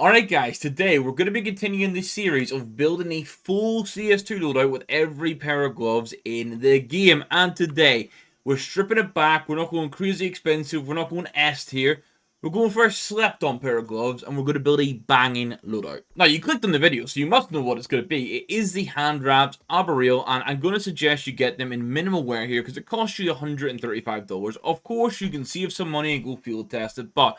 Alright guys, today we're going to be continuing this series of building a full CS2 loadout with every pair of gloves in the game. And today, we're stripping it back, we're not going crazy expensive, we're not going S tier. We're going for a slept-on pair of gloves, and we're going to build a banging loadout. Now, you clicked on the video, so you must know what it's going to be. It is the Hand Wraps Arboreal, and I'm going to suggest you get them in minimal wear here, because it costs you $135. Of course, you can save some money and go field test it, but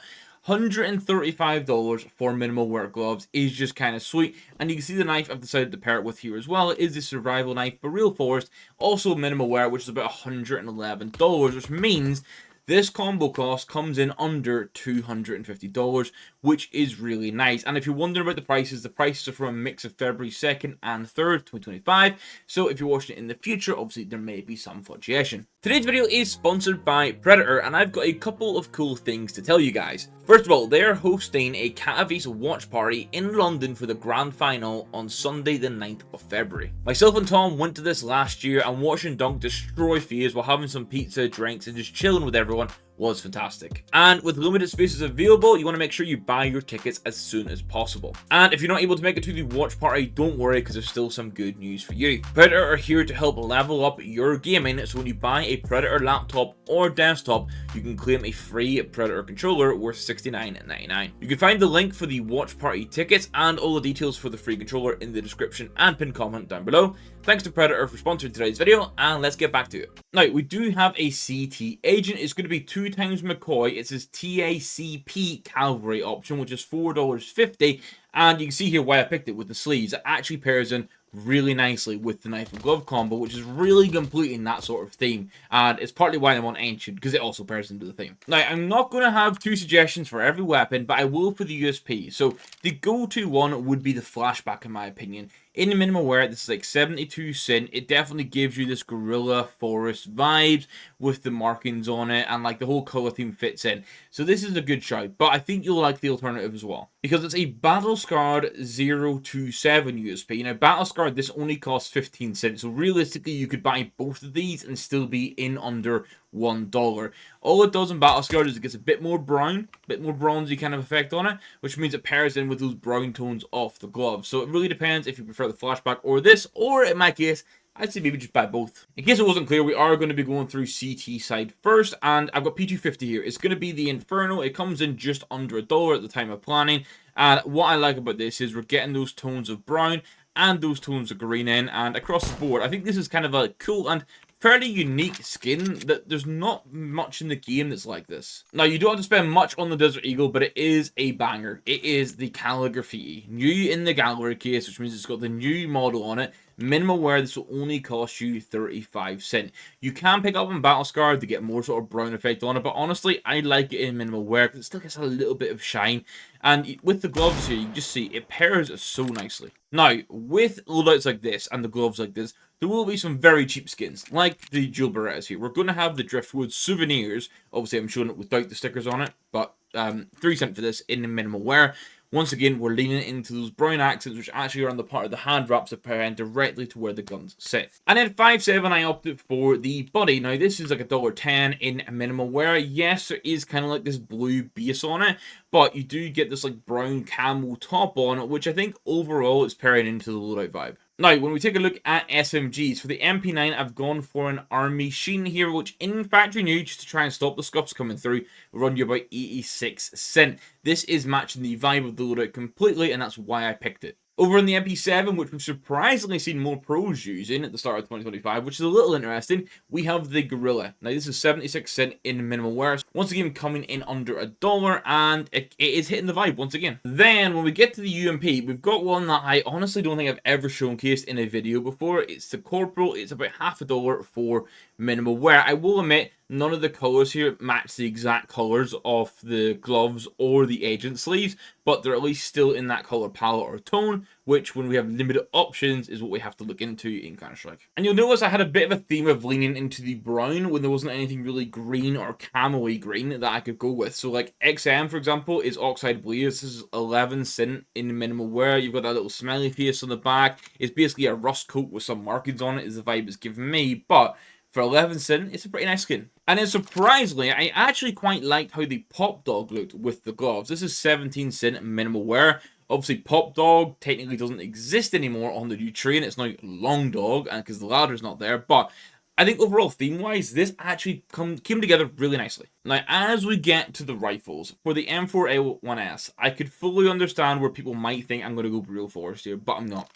$135 for minimal wear gloves is just kind of sweet. And you can see the knife I've decided to pair it with here as well. It is the survival knife, Arboreal Forest, also minimal wear, which is about $111, which means this combo cost comes in under $250, which is really nice. And if you're wondering about the prices are from a mix of February 2nd and 3rd, 2025. So if you're watching it in the future, obviously there may be some fluctuation. Today's video is sponsored by Predator, and I've got a couple of cool things to tell you guys. First of all, they're hosting a Catavies watch party in London for the grand final on Sunday the 9th of February. Myself and Tom went to this last year, and watching Dunk destroy FaZe while having some pizza, drinks, and just chilling with everyone was fantastic. And with limited spaces available, you want to make sure you buy your tickets as soon as possible. And if you're not able to make it to the watch party, don't worry, because there's still some good news for you. Predator are here to help level up your gaming, so when you buy a Predator laptop or desktop, you can claim a free Predator controller worth $69.99. You can find the link for the watch party tickets and all the details for the free controller in the description and pinned comment down below. Thanks to Predator for sponsoring today's video, and let's get back to it. Now, we do have a CT agent. It's going to be 2 times McCoy. It's his TACP Cavalry option, which is $4.50. And you can see here why I picked it with the sleeves. It actually pairs in really nicely with the knife and glove combo, which is really completing that sort of theme. And it's partly why I'm on Ancient, because it also pairs into the theme. Now, I'm not going to have 2 suggestions for every weapon, but I will for the USP. So the go-to one would be the flashback, in my opinion. In the minimal wear, this is like 72 cent. It definitely gives you this guerrilla forest vibes with the markings on it, and like the whole color theme fits in. So this is a good shout, but I think you'll like the alternative as well, because it's a Battle Scarred 027 USP. Now, Battle Scarred, this only costs 15 cents, so realistically you could buy both of these and still be in under $1. All it does in Battle Scarred is it gets a bit more brown, a bit more bronzy kind of effect on it, which means it pairs in with those brown tones off the glove. So it really depends if you prefer the flashback or this, or in my case, I'd say maybe just buy both. In case it wasn't clear, we are going to be going through CT side first, and I've got P250 here. It's going to be the Inferno. It comes in just under $1 at the time of planning, and what I like about this is we're getting those tones of brown and those tones of green in, and across the board, I think this is kind of a cool and fairly unique skin that there's not much in the game that's like this. Now, you don't have to spend much on the Desert Eagle, but it is a banger. It is the Calligraphy, new in the gallery case, which means it's got the new model on it. Minimal wear, this will only cost you 35 cents. You can pick up on Battle Scar to get more sort of brown effect on it, but honestly, I like it in minimal wear because it still gets a little bit of shine. And with the gloves here, you just see it pairs so nicely. Now, with loadouts like this and the gloves like this, there will be some very cheap skins, like the Jewel Berettas here. We're going to have the Driftwood Souvenirs. Obviously, I'm showing it without the stickers on it, but 3 cents for this in the minimal wear. Once again, we're leaning into those brown accents, which actually are on the part of the hand wraps that pair in directly to where the guns sit. And then 5.7, I opted for the body. Now, this is like $1.10 in minimal wear. Yes, there is kind of like this blue base on it, but you do get this like brown camo top on it, which I think overall is pairing into the loadout vibe. Now, when we take a look at SMGs, for the MP9, I've gone for an Army Sheen here, which in factory new, just to try and stop the scuffs coming through, will run you about 86 cents. This is matching the vibe of the loadout completely, and that's why I picked it. Over on the MP7, which we've surprisingly seen more pros using at the start of 2025, which is a little interesting, we have the Gorilla. Now, this is 76 cents in minimal wear. Once again, coming in under $1, and it is hitting the vibe once again. Then, when we get to the UMP, we've got one that I honestly don't think I've ever showcased in a video before. It's the Corporal. It's about $1 for minimal wear. I will admit, none of the colors here match the exact colors of the gloves or the agent sleeves, but they're at least still in that color palette or tone, which when we have limited options is what we have to look into in Counter-Strike. And you'll notice I had a bit of a theme of leaning into the brown when there wasn't anything really green or camo-y green that I could go with. So like XM, for example, is Oxide Blaze. This is 11 cents in minimal wear. You've got that little smiley face on the back. It's basically a rust coat with some markings on it is the vibe it's giving me, but for 11 cents, it's a pretty nice skin. And then surprisingly, I actually quite liked how the Pop Dog looked with the gloves. This is 17 cent minimal wear. Obviously, Pop Dog technically doesn't exist anymore on the new train. It's now Long Dog, and because the ladder's not there. But I think overall, theme-wise, this actually came together really nicely. Now, as we get to the rifles, for the M4A1S, I could fully understand where people might think I'm going to go Real Forest here, but I'm not.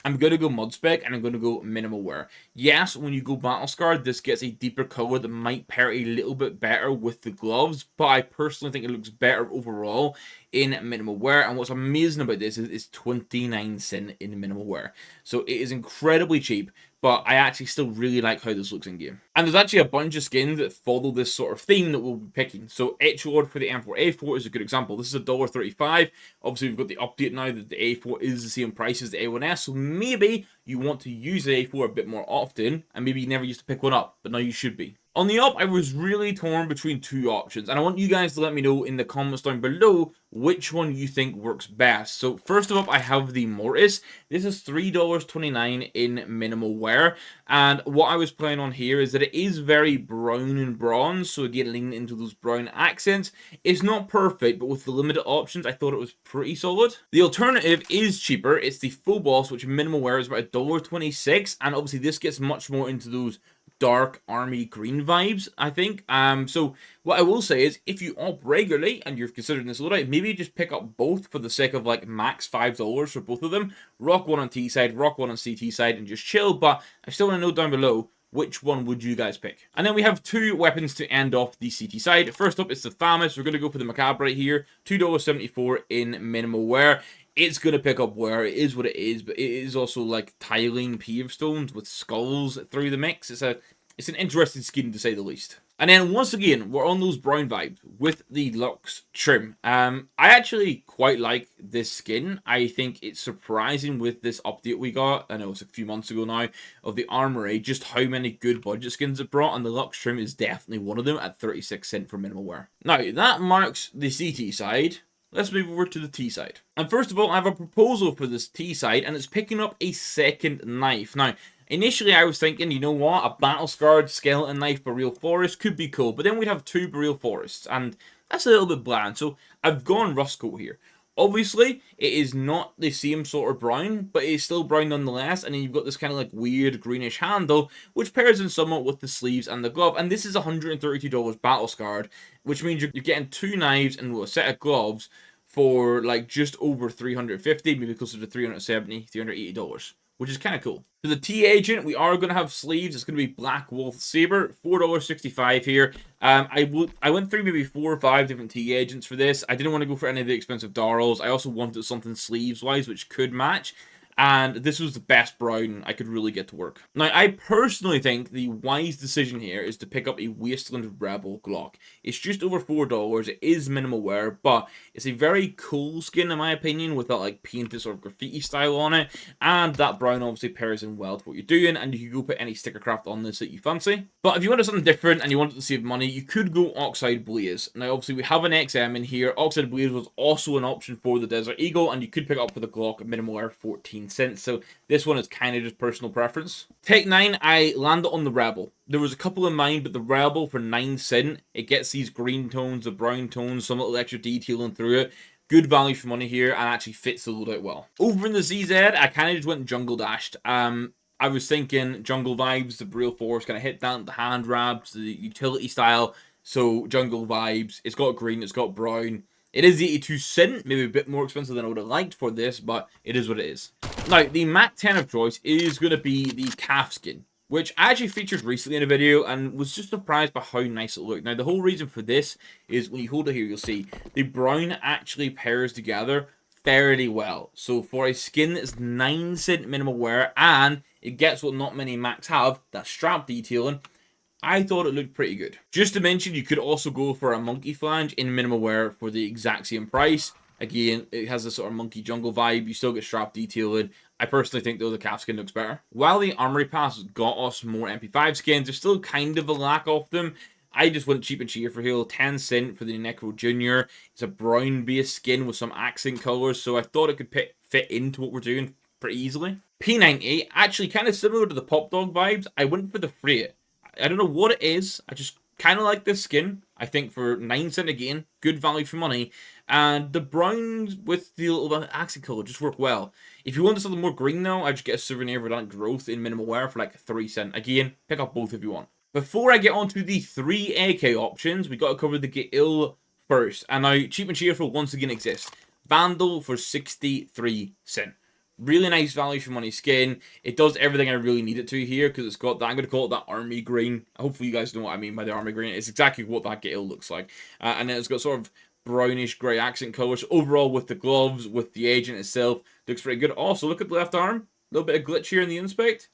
I'm going to go Mud Spec, and I'm going to go minimal wear. Yes, when you go Battle Scarred, this gets a deeper color that might pair a little bit better with the gloves, but I personally think it looks better overall in minimal wear. And what's amazing about this is it's 29 cent in minimal wear. So it is incredibly cheap, but I actually still really like how this looks in game. And there's actually a bunch of skins that follow this sort of theme that we'll be picking. So Edgelord for the M4A4 is a good example. This is $1.35. Obviously, we've got the update now that the A4 is the same price as the A1S. So maybe you want to use the A4 a bit more often, and maybe you never used to pick one up, but now you should be. On the up, I was really torn between two options, and I want you guys to let me know in the comments down below which one you think works best. So first of all, I have the Mortis. This is $3.29 in minimal wear, and what I was playing on here is that it is very brown and bronze, so again, leaning into those brown accents. It's not perfect, but with the limited options, I thought it was pretty solid. The alternative is cheaper. It's the Phobos, which minimal wear is about $1.26, and obviously this gets much more into those dark army green vibes, I think. So what I will say is, if you op regularly and you're considering this loadout, maybe just pick up both for the sake of like max $5 for both of them. Rock one on T side, rock one on CT side, and just chill. But I still want to know down below, which one would you guys pick? And then we have two weapons to end off the CT side. First up, it's the Thamus. We're going to go for the Macabre right here. $2.74 in minimal wear. It's going to pick up wear. It is what it is, but it is also like tiling pave stones with skulls through the mix. It's an interesting skin to say the least. And then once again, we're on those brown vibes with the Lux trim. I actually quite like this skin. I think it's surprising with this update we got, I know it's a few months ago now, of the Armory, just how many good budget skins it brought, and the Lux trim is definitely one of them at 36 cents for minimal wear. Now, that marks the CT side. Let's move over to the T side. And first of all, I have a proposal for this T side, and it's picking up a second knife. Now, initially I was thinking, you know what, a battle-scarred skeleton knife Boreal Forest could be cool, but then we'd have two Boreal Forests, and that's a little bit bland, so I've gone rust coat here. Obviously, it is not the same sort of brown, but it is still brown nonetheless, and then you've got this kind of like weird greenish handle, which pairs in somewhat with the sleeves and the glove, and this is $132 battle-scarred, which means you're getting two knives and a set of gloves for like just over $350, maybe closer to $370, $380, which is kind of cool. For the T agent, we are going to have sleeves. It's going to be Black Wolf Saber, $4.65 here. I went through maybe 4 or 5 different T agents for this. I didn't want to go for any of the expensive Darrells. I also wanted something sleeves-wise which could match. And this was the best brown I could really get to work. Now, I personally think the wise decision here is to pick up a Wasteland Rebel Glock. It's just over $4. It is minimal wear, but it's a very cool skin in my opinion, with that like painted sort of graffiti style on it. And that brown obviously pairs in well to what you're doing, and you can go put any sticker craft on this that you fancy. But if you wanted something different and you wanted to save money, you could go Oxide Blaze. Now, obviously we have an XM in here. Oxide Blaze was also an option for the Desert Eagle, and you could pick up for the Glock minimal wear 14 cents. So this one is kind of just personal preference. Tech 9, I landed on the Rebel. There was a couple in mind, but the Rebel for 9 cents, it gets these green tones, the brown tones, some little extra detailing through it. Good value for money here, and actually fits the loadout well. Over in the ZZ, I kind of just went Jungle Dashed. I was thinking jungle vibes, the Arboreal Forest kind of hit down the hand wraps, the utility style. So jungle vibes. It's got green, it's got brown. It is 82 cents, maybe a bit more expensive than I would have liked for this, but it is what it is. Now, the Mac 10 of choice is going to be the calf skin, which I actually featured recently in a video and was just surprised by how nice it looked. Now, the whole reason for this is when you hold it here, you'll see the brown actually pairs together fairly well. So for a skin that's 9 cent minimal wear and it gets what not many Macs have, that strap detailing, I thought it looked pretty good. Just to mention, you could also go for a monkey flange in minimal wear for the exact same price. Again, it has this sort of monkey jungle vibe. You still get strap detailing. I personally think, though, the calf skin looks better. While the Armory Pass got us more MP5 skins, there's still kind of a lack of them. I just went cheap and cheap for here. 10 cents for the Necro Junior. It's a brown-based skin with some accent colors, so I thought it could fit into what we're doing pretty easily. P90, actually kind of similar to the Pop Dog vibes. I went for the Freight. I don't know what it is. I just kind of like this skin. I think for 9 cents again, good value for money. And the browns with the little bit of accent color just work well. If you want something more green though, I just get a souvenir Verdant Growth in minimal wear for like 3 cents. Again, pick up both if you want. Before I get on to the 3 AK options, we got to cover the Get Ill first. And now, Cheap and Cheerful once again exists. Vandal for 63 cents. Really nice value for money skin. It does everything I really need it to here because it's got that. I'm going to call it that army green. Hopefully you guys know what I mean by the army green. It's exactly what that Get Ill looks like. And then it's got sort of brownish grey accent colors. Overall, with the gloves, with the agent itself, looks pretty good. Also, look at the left arm. A little bit of glitch here in the inspect.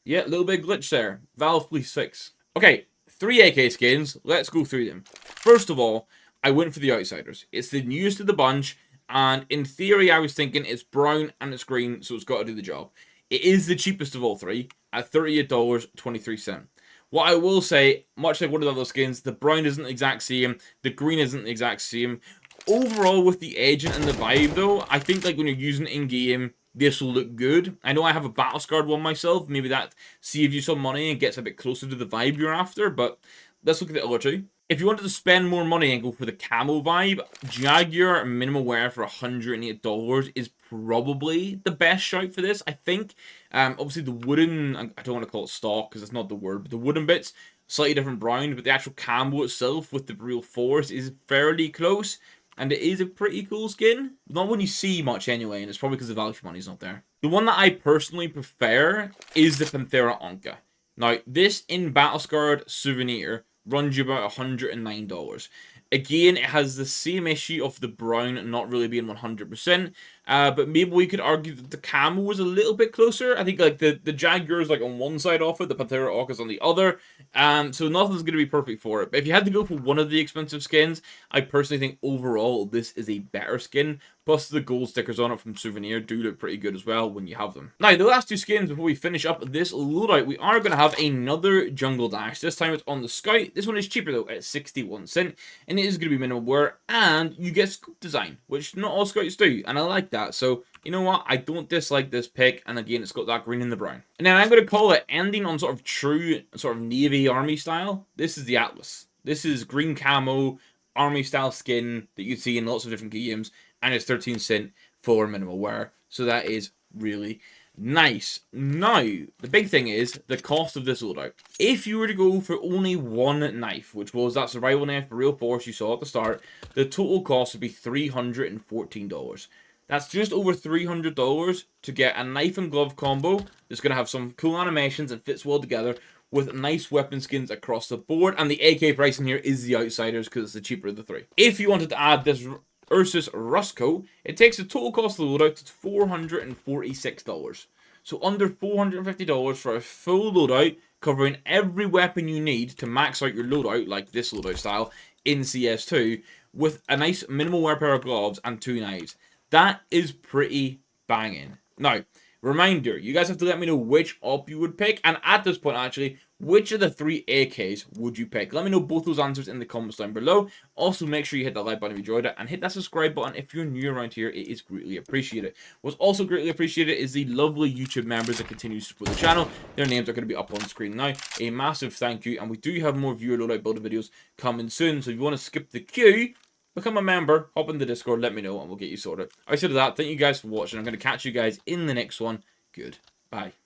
Yeah, a little bit of glitch there. Valve Police 6. Okay, 3 AK skins. Let's go through them. First of all, I went for the Outsiders. It's the newest of the bunch. And in theory, I was thinking it's brown and it's green, so it's got to do the job. It is the cheapest of all three at $38.23. What I will say, much like one of the other skins, the brown isn't the exact same, the green isn't the exact same. Overall, with the agent and the vibe, though, I think like when you're using it in-game, this will look good. I know I have a battle scarred one myself. Maybe that saves you some money and gets a bit closer to the vibe you're after, but let's look at the other two. If you wanted to spend more money and go for the camo vibe, Jaguar minimal wear for $108 is probably the best shout for this, I think. Obviously the wooden, I don't want to call it stock because it's not the word, but the wooden bits, slightly different brown, but the actual camo itself with the real force is fairly close. And it is a pretty cool skin. Not one you see much anyway, and it's probably because the value for money is not there. The one that I personally prefer is the Panthera Onca. Now, this in Battle Scarred souvenir runs you about $109. Again, it has the same issue of the brown not really being 100%, but maybe we could argue that the camo was a little bit closer. I think like the Jaguar is like on one side of it, the Panthera Orca is on the other, so nothing's going to be perfect for it. But if you had to go for one of the expensive skins, I personally think overall this is a better skin. Plus the gold stickers on it from Souvenir do look pretty good as well when you have them. Now, the last two skins before we finish up this loadout, we are going to have another Jungle Dash. This time it's on the Scout. This one is cheaper though at 61 cents, and it is going to be minimal wear, and you get scope design, which not all Scouts do, and I like that. So, you know what? I don't dislike this pick, and again, it's got that green and the brown. And then I'm going to call it ending on sort of true sort of Navy Army style. This is the Atlas. This is green camo, Army style skin that you'd see in lots of different games, and it's 13 cents for minimal wear. So that is really nice. Now, the big thing is the cost of this loadout. If you were to go for only one knife, which was that survival knife for real force you saw at the start, the total cost would be $314. That's just over $300 to get a knife and glove combo that's going to have some cool animations and fits well together with nice weapon skins across the board. And the AK pricing here is the Outsiders because it's the cheaper of the three. If you wanted to add this Ursus Rust Coat, it takes the total cost of the loadout to $446. So under $450 for a full loadout, covering every weapon you need to max out your loadout, like this loadout style, in CS2, with a nice minimal wear pair of gloves and 2 knives. That is pretty banging. Now, reminder, you guys have to let me know which op you would pick, and at this point actually, which of the 3 AKs would you pick? Let me know both those answers in the comments down below. Also, make sure you hit that like button if you enjoyed it, and hit that subscribe button if you're new around here. It is greatly appreciated. What's also greatly appreciated is the lovely YouTube members that continue to support the channel. Their names are going to be up on screen now. A massive thank you, and we do have more viewer loadout builder videos coming soon, so if you want to skip the queue, become a member, hop in the Discord, let me know, and we'll get you sorted. Outside of that, thank you guys for watching. I'm going to catch you guys in the next one. Goodbye.